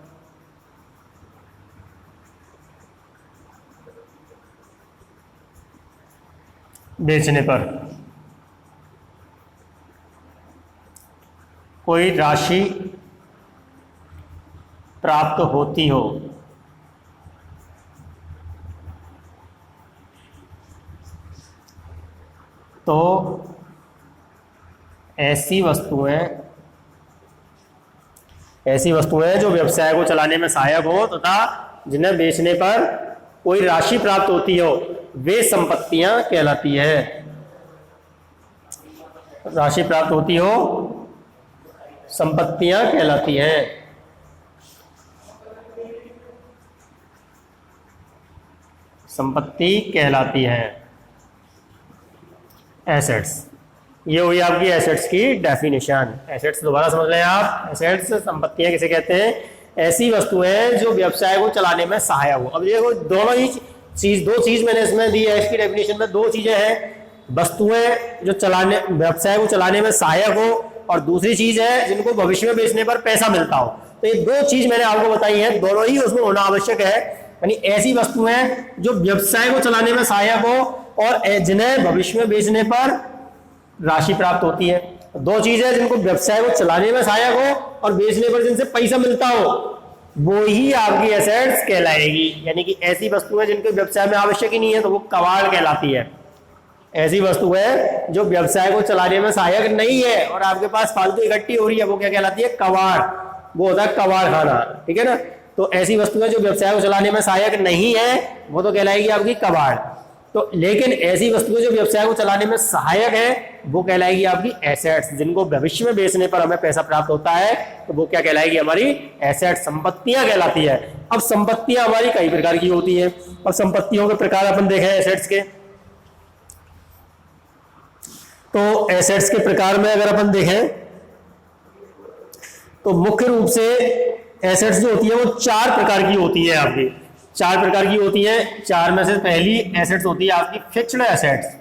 कोई राशि प्राप्त होती हो, तो ऐसी वस्तुएं जो व्यवसाय को चलाने में सहायक हो तथा जिन्हें बेचने पर कोई राशि प्राप्त होती हो, वे संपत्तियां कहलाती है। राशि प्राप्त होती हो, संपत्तियां कहलाती हैं। संपत्ति कहलाती है एसेट्स। ये हुई आपकी एसेट्स की डेफिनेशन। एसेट्स दोबारा समझ लें आप। एसेट्स, संपत्तियां किसे कहते हैं, ऐसी वस्तुएं जो व्यवसाय को चलाने में सहायक हो। अब देखो दोनों ही दो चीज मैंने इसमें दी है, इसकी डेफिनेशन में दो चीजें हैं, वस्तुएं जो व्यवसाय को चलाने में सहायक हो और दूसरी चीज है जिनको भविष्य में बेचने पर पैसा मिलता हो। तो ये दो चीज मैंने आपको बताई है, दोनों ही उसमें होना आवश्यक है। यानी ऐसी वस्तुएं जो व्यवसाय को चलाने में सहायक हो और जिन्हें भविष्य में बेचने पर राशि प्राप्त होती है। दो चीज है, जिनको व्यवसाय को चलाने में सहायक हो और बेचने पर जिनसे पैसा मिलता हो, वो ही आपकी एसेट्स कहलाएगी। यानी कि ऐसी वस्तुएं जिनके व्यवसाय में आवश्यक ही नहीं है तो वो कबाड़ कहलाती है। ऐसी वस्तु है जो व्यवसाय को चलाने में सहायक नहीं है और आपके पास फालतू इकट्ठी हो रही है, वो क्या कहलाती है, कबाड़। वो होता है कबाड़ खाना, ठीक है ना। तो ऐसी वस्तुएं जो व्यवसाय को चलाने में सहायक नहीं है वो तो कहलाएगी आपकी कबाड़। तो लेकिन ऐसी वस्तुएं जो व्यवसाय को चलाने में सहायक है वो कहलाएगी आपकी एसेट्स, जिनको भविष्य में बेचने पर हमें पैसा प्राप्त होता है तो वो क्या कहलाएगी, हमारी एसेट्स, संपत्तियां कहलाती है। अब संपत्तियां हमारी कई प्रकार की होती है। अब संपत्तियों के प्रकार अपन देखें एसेट्स के, तो एसेट्स के प्रकार में अगर अपन देखें तो मुख्य रूप से एसेट्स जो होती है वो 4 प्रकार की होती है आपकी, 4 प्रकार की होती है। 4 में से पहली एसेट्स होती है आपकी फिक्स्ड एसेट्स।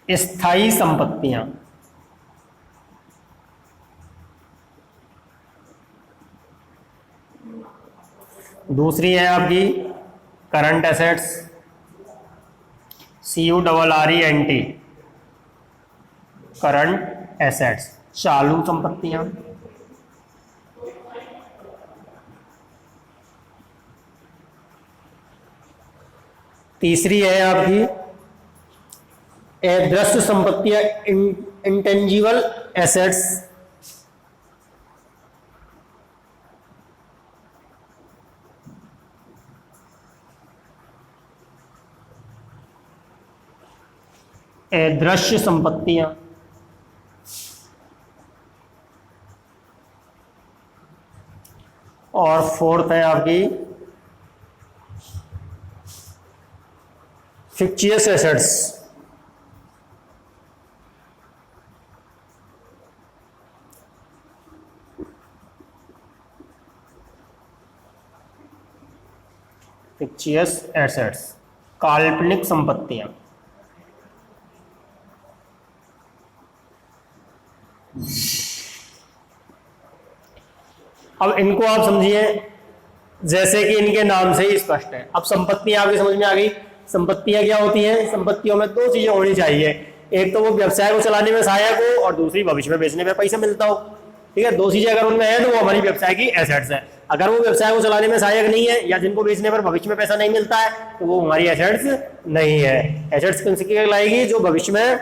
स्थायी संपत्तियां। दूसरी है आपकी current assets, CURRENT, current assets, चालू संपत्तियां। तीसरी है आपकी अदृश्य संपत्तियां, इंटेंजिबल एसेट्स। अदृश्य संपत्तियां। और फोर्थ है आपकी फिक्टियस एसेट्स। फिक्टियस एसेट्स, काल्पनिक संपत्तियां। अब इनको आप समझिए जैसे कि इनके नाम से ही स्पष्ट है। अब संपत्तियां आपकी समझ में आ गई। संपत्तियां क्या होती हैं? संपत्तियों में 2 चीजें होनी चाहिए, एक तो वो व्यवसाय को चलाने में सहायक हो और दूसरी भविष्य में बेचने में पैसा मिलता हो। ठीक है, 2 चीजें अगर उनमें है तो वो हमारी व्यवसाय की एसेट्स है। अगर वो व्यवसाय को चलाने में सहायक नहीं है या जिनको बेचने पर भविष्य में पैसा नहीं मिलता है तो वो हमारी एसेट्स नहीं है। एसेट्स किन की कहलाएगी? जो भविष्य में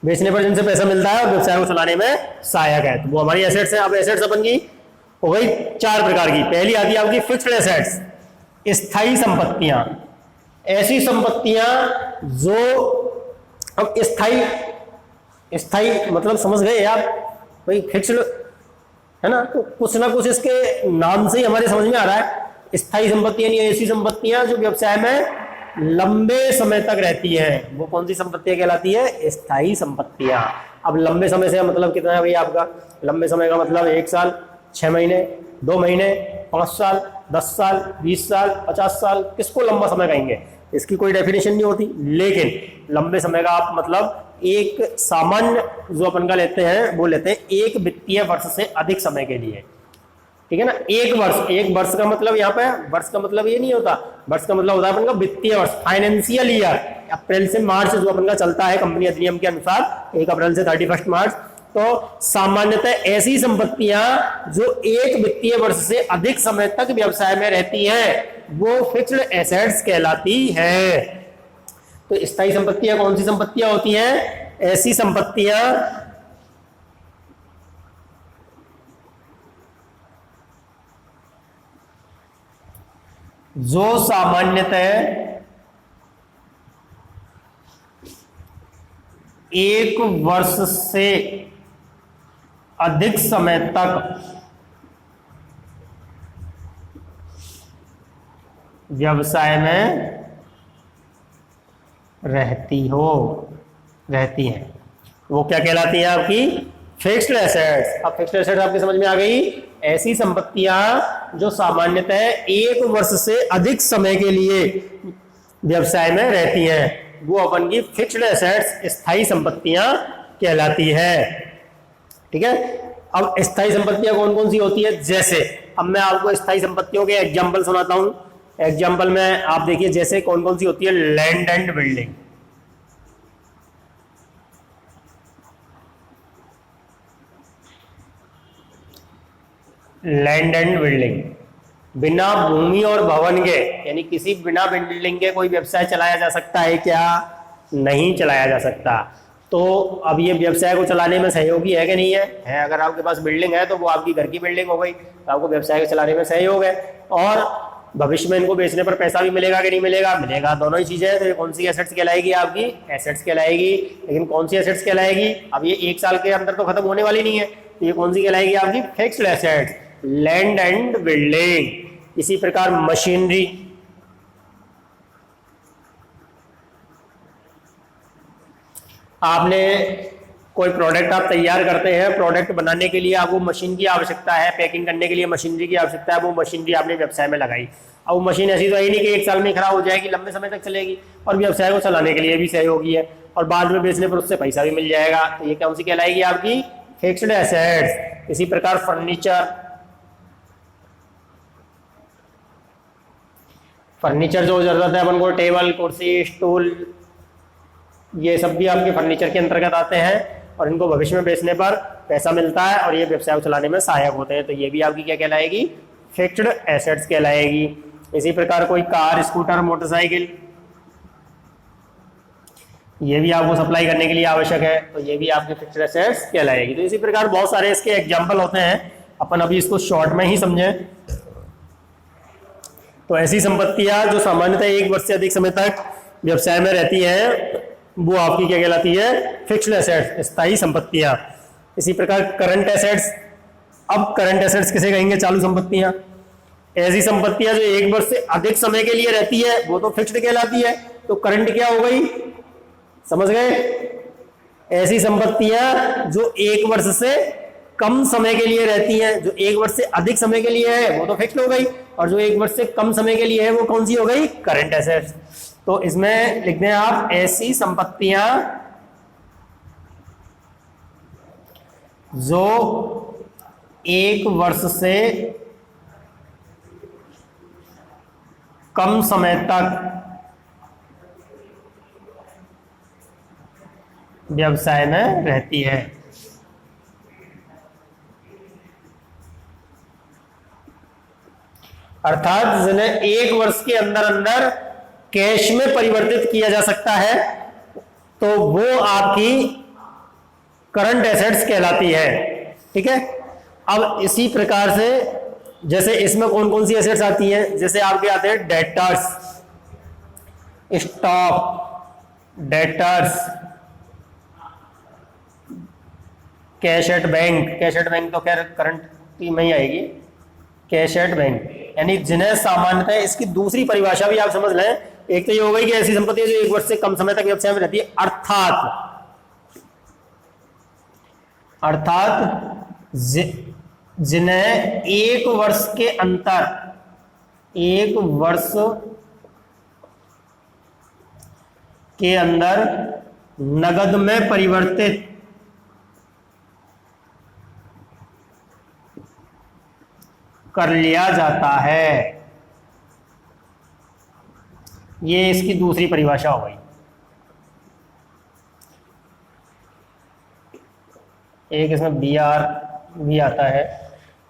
बेचने पर जिनसे पैसा मिलता है और व्यवसाय को चलाने में सहायक है, तो वो हमारी एसेट्स है। अब एसेट्स अपन की हो गई 4 प्रकार की। पहली आती है आपकी फिक्स्ड एसेट्स, स्थायी संपत्तियां। ऐसी संपत्तियां जो, अब स्थायी मतलब समझ गए आप भाई, फिक्स्ड है ना, तो कुछ ना कुछ इसके नाम से ही हमारे समझ में आ रहा है। स्थायी संपत्तियां नहीं, ऐसी संपत्तियां जो व्यवसाय में लंबे समय तक रहती हैं, वो कौन सी संपत्तियां कहलाती है? स्थायी संपत्तियां। अब लंबे समय से मतलब कितना है भाई आपका? लंबे समय का मतलब 1 साल, 6 महीने, 2 महीने, 5 साल, 10 साल, 20 साल, 50 साल, किसको लंबा समय कहेंगे? इसकी कोई डेफिनेशन नहीं होती। लेकिन लंबे समय का आप मतलब एक सामान्य जो अपन का लेते हैं वो लेते हैं 1 वित्तीय वर्ष से अधिक समय के लिए। ठीक है ना, 1 वर्ष का मतलब यहाँ पे वर्ष का मतलब ये नहीं होता, वर्ष का मतलब होता है अपन का वित्तीय वर्ष, फाइनेंशियल ईयर। अप्रैल से मार्च जो अपन का चलता है कंपनी अधिनियम के अनुसार, 1 अप्रैल से 31 मार्च। तो सामान्यतः ऐसी संपत्तियां जो 1 वित्तीय वर्ष से अधिक समय तक व्यवसाय में रहती हैं वो फिक्स्ड एसेट्स कहलाती है। तो स्थायी संपत्तियां कौन सी संपत्तियां होती हैं? ऐसी संपत्तियां जो सामान्यतः 1 वर्ष से अधिक समय तक व्यवसाय में रहती हैं, वो क्या कहलाती है? आपकी फिक्स्ड एसेट्स। अब फिक्स्ड एसेट्स आपकी समझ में आ गई। ऐसी संपत्तियां जो सामान्यतः 1 वर्ष से अधिक समय के लिए व्यवसाय में रहती हैं वो अपन की फिक्स्ड एसेट्स, स्थायी संपत्तियां कहलाती है। ठीक है, अब स्थायी संपत्तियां कौन कौन सी होती है? जैसे अब मैं आपको स्थायी संपत्तियों के एग्जाम्पल सुनाता हूं। एग्जाम्पल में आप देखिए जैसे कौन कौन सी होती है। Land and building, land and building, बिना भूमि और भवन के, यानी बिना बिल्डिंग के कोई व्यवसाय चलाया जा सकता है क्या? नहीं चलाया जा सकता। तो अब ये व्यवसाय को चलाने में सहयोगी है कि नहीं है? अगर आपके पास बिल्डिंग है तो वो आपकी घर की बिल्डिंग हो गई, तो आपको व्यवसाय को चलाने में सहयोग है। और भविष्य में इनको बेचने पर पैसा भी मिलेगा कि नहीं मिलेगा? मिलेगा, दोनों ही चीजें हैं। तो ये कौन सी एसेट्स कहलाएगी? आपकी एसेट्स कहलाएगी। लेकिन कौन सी एसेट्स कहलाएगी? अब ये 1 साल के अंदर तो खत्म होने वाली नहीं है, तो ये कौन सी कहलाएगी? आपकी fixed assets, land and building. इसी प्रकार मशीनरी, आपने कोई प्रोडक्ट आप तैयार करते हैं, प्रोडक्ट बनाने के लिए आपको मशीन की आवश्यकता है, पैकिंग करने के लिए मशीनरी की आवश्यकता है, वो मशीनरी आपने व्यवसाय में लगाई। अब वो मशीन ऐसी तो है नहीं कि 1 साल में खराब हो जाएगी, लंबे समय तक चलेगी, और व्यवसाय को चलाने के लिए भी सहयोगी है, और बाद में बेचने पर उससे पैसा भी मिल जाएगा। तो ये कौन सी कहलाएगी? आपकी फिक्स्ड एसेट्स। इसी प्रकार फर्नीचर, फर्नीचर जो जरूरत है अपन को, टेबल, कुर्सी, स्टूल, ये सब भी आपके फर्नीचर के अंतर्गत आते हैं, और इनको भविष्य में बेचने पर पैसा मिलता है और ये व्यवसाय को चलाने में सहायक होते हैं। तो ये भी आपकी क्या कहलाएगी? फिक्स्ड एसेट्स कहलाएगी। इसी प्रकार कोई कार, स्कूटर, मोटरसाइकिल, ये भी आपको सप्लाई करने के लिए आवश्यक है, तो ये भी आपके फिक्स्ड एसेट्स कहलाएगी। तो इसी प्रकार बहुत सारे इसके एग्जाम्पल होते हैं, अपन अभी इसको शॉर्ट में ही समझें। तो ऐसी संपत्तियां जो सामान्यतः 1 वर्ष से अधिक समय तक व्यवसाय में रहती है, वो आपकी क्या कहलाती है? फिक्स्ड एसेट्स, स्थायी संपत्तियां। इसी प्रकार करंट एसेट्स, अब करंट एसेट्स किसे कहेंगे? चालू संपत्तियां। ऐसी संपत्तियां जो 1 वर्ष से अधिक समय के लिए रहती है, वो तो फिक्स्ड कहलाती है। तो करंट क्या हो गई? समझ गए? ऐसी संपत्तियां जो 1 वर्ष से कम समय के लिए रहती है, जो 1 वर्ष से अधिक समय के लिए है वो तो फिक्स्ड हो गई, और जो 1 वर्ष से कम समय के लिए है वो कौन सी हो गई? Current assets. तो इसमें लिख दें आप, ऐसी संपत्तियां जो 1 वर्ष से कम समय तक व्यवसाय में रहती है। अर्थात जिन्हें 1 वर्ष के अंदर अंदर कैश में परिवर्तित किया जा सकता है, तो वो आपकी करंट एसेट्स कहलाती है। ठीक है। अब इसी प्रकार से जैसे इसमें कौन कौन सी एसेट्स आती हैं? जैसे आपके आते हैं debtors, stock, debtors, cash at bank. Cash at bank तो खैर करंट में ही आएगी। कैश एट बैंक यानी जिन्हें सामान्यतः, इसकी दूसरी परिभाषा भी आप समझ लें। एक तो ये हो गई कि ऐसी संपत्ति जो 1 वर्ष से कम समय तक व्यवसाय में रहती है, अर्थात जिन्हें 1 वर्ष के अंतर, 1 वर्ष के अंदर नगद में परिवर्तित कर लिया जाता है। ये इसकी दूसरी परिभाषा हो गई। एक इसमें BR भी आता है।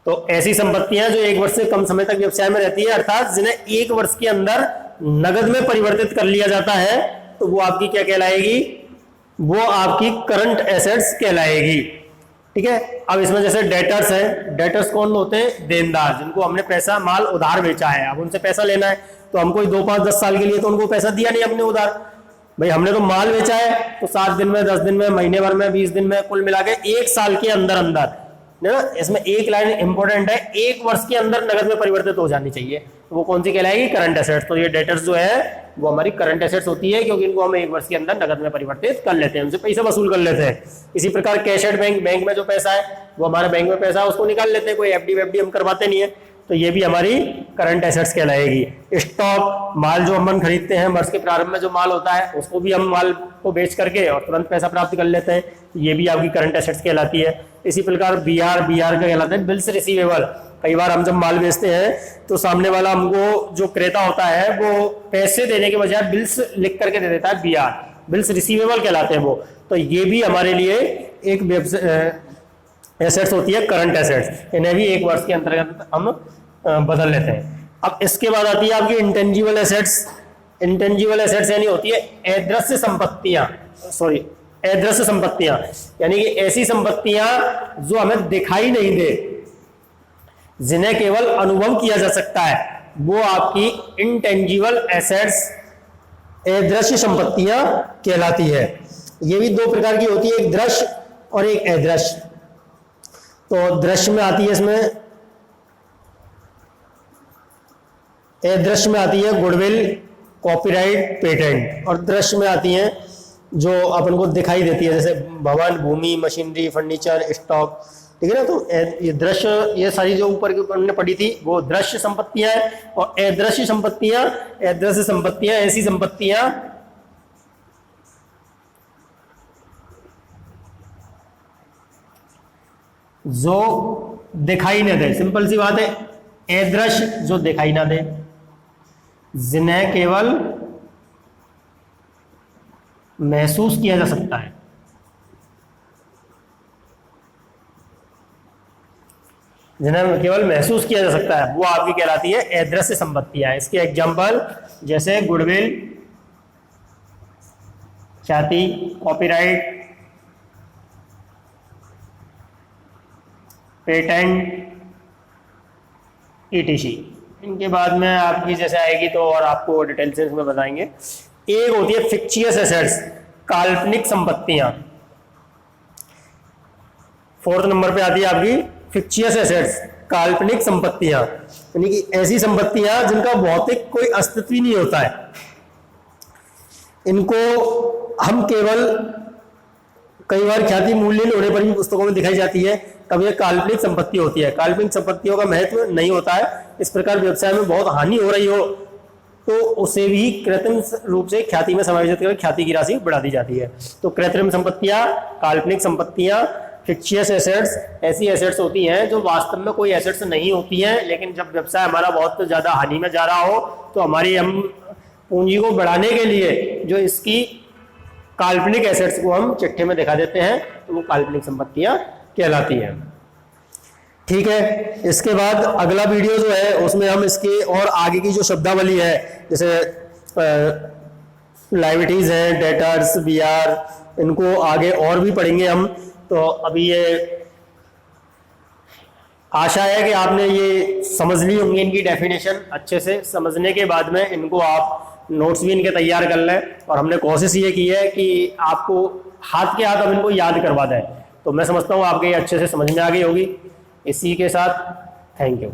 तो ऐसी संपत्तियां जो 1 वर्ष से कम समय तक व्यवसाय में रहती है, अर्थात जिन्हें 1 वर्ष के अंदर नगद में परिवर्तित कर लिया जाता है, तो वो आपकी क्या कहलाएगी? वो आपकी करंट एसेट्स कहलाएगी। ठीक है। अब इसमें जैसे डेटर्स है, डेटर्स कौन होते हैं? देनदार, जिनको हमने पैसा माल उधार बेचा है, अब उनसे पैसा लेना है, तो हमको 2, 5, 10 साल के लिए तो उनको पैसा दिया नहीं अपने उधार। भाई हमने तो माल बेचा है, तो 7 दिन में, 10 दिन में, महीने भर में, 20 दिन में, कुल मिला के 1 साल के अंदर अंदर ना। इसमें एक लाइन इंपॉर्टेंट है, 1 वर्ष के अंदर नगद में परिवर्तित हो जानी चाहिए। तो वो कौन सी कहलाएगी? Current assets. तो ये डेटर्स जो है वो हमारी करंट एसेट्स होती है, क्योंकि इनको हम 1 वर्ष के अंदर नगद में परिवर्तित कर लेते हैं, उनसे पैसा वसूल कर लेते हैं। इसी प्रकार कैश एट बैंक, बैंक में जो पैसा है वो हमारे बैंक में पैसा है, उसको निकाल लेते हैं, कोई FD वेफडी हम करवाते नहीं है, तो ये भी हमारी करंट एसेट्स कहलाएगी। स्टॉक, माल जो हम खरीदते हैं, वर्ष के प्रारंभ में जो माल होता है उसको भी हम माल को बेच करके और तुरंत पैसा प्राप्त कर लेते हैं, ये भी आपकी करंट एसेट्स कहलाती है। इसी प्रकार BR का कहलाता है बिल्स रिसीवेबल। कई बार हम जब माल बेचते हैं तो सामने वाला हमको जो क्रेता होता है वो पैसे देने के बजाय बिल्स लिख करके दे देता है, BR, बिल्स रिसीवेबल कहलाते हैं वो। तो ये भी हमारे लिए एक एसेट्स होती है, करंट एसेट्स। इन्हें भी 1 वर्ष के अंतर्गत हम बदल लेते हैं। अब इसके बाद आती है आपकी इंटेंजिबल एसेट्स। इंटेंजिबल एसेट्स यानी होती है अदृश्य संपत्तियां, सॉरी अदृश्य संपत्तियां यानी कि ऐसी संपत्तियां जो हमें दिखाई नहीं दे, जिन्हें केवल अनुभव किया जा सकता है, वो आपकी इंटेंजिबल एसेट्स अदृश्य संपत्तियां कहलाती है। ये भी दो प्रकार की होती है, एक दृश्य और एक अदृश्य। तो दृश्य में आती है, इसमें अदृश्य में आती है गुडविल, कॉपीराइट, पेटेंट, और दृश्य में आती हैं जो अपन को दिखाई देती है, जैसे भवन, भूमि, मशीनरी, फर्नीचर, स्टॉक, ठीक है ना। तो ये दृश्य, ये सारी जो ऊपर की हमने पढ़ी थी वो दृश्य संपत्तियां हैं। और अदृश्य संपत्तियां ऐसी संपत्तियां जो दिखाई ना दे, सिंपल सी बात है, अदृश्य जो दिखाई ना दे, जिन्हें केवल महसूस किया जा सकता है, जिन्हें केवल महसूस किया जा सकता है, वो आपकी कहलाती है अदृश्य संपत्तियां। इसके एग्जांपल जैसे गुडविल, ख्याति, कॉपीराइट, पेटेंट, ईटीसी। इनके बाद में आपकी जैसे आएगी तो और आपको डिटेल से इसमें बताएंगे। एक होती है फिक्शियस एसेट्स, काल्पनिक संपत्तियां। 4th नंबर पे आती है आपकी फिक्शियस एसेट्स, काल्पनिक संपत्तियां, यानी कि ऐसी संपत्तियां जिनका भौतिक कोई अस्तित्व ही नहीं होता है। इनको हम केवल कई बार ख्याति मूल्य होने पर भी पुस्तकों में दिखाई जाती है, तब यह काल्पनिक संपत्ति होती है। काल्पनिक संपत्तियों का महत्व नहीं होता है। इस प्रकार व्यवसाय में बहुत हानि हो रही हो तो उसे भी कृत्रिम रूप से ख्याति में समायोजित कर ख्याति की राशि बढ़ा दी जाती है। तो कृत्रिम संपत्तियां, काल्पनिक संपत्तियां, फिक्शियस एसेट्स ऐसी एसेट्स होती हैं जो वास्तव में कोई एसेट्स नहीं होती हैं, लेकिन जब व्यवसाय हमारा बहुत ज्यादा हानि में जा रहा हो तो हमारी हम पूंजी को बढ़ाने के लिए जो इसकी काल्पनिक एसेट्स को हम चिट्ठे में दिखा देते हैं, तो वो काल्पनिक संपत्तियां कहलाती हैं। ठीक है, इसके बाद अगला वीडियो जो है उसमें हम इसके और आगे की जो शब्दावली है, जैसे लायबिलिटीज हैं, डेटर्स, बीआर, इनको आगे और भी पढ़ेंगे हम। तो अभी ये आशा है कि आपने ये समझ ली होंगी इनकी डेफिनेशन। अच्छे से समझने के बाद में इनको आप नोट्स भी इनके तैयार कर लें, और हमने कोशिश ये की है कि आपको हाथ के हाथ अब इनको याद करवा दें। तो मैं समझता हूँ आपके अच्छे से समझ में आ गई होगी। इसी के साथ थैंक यू।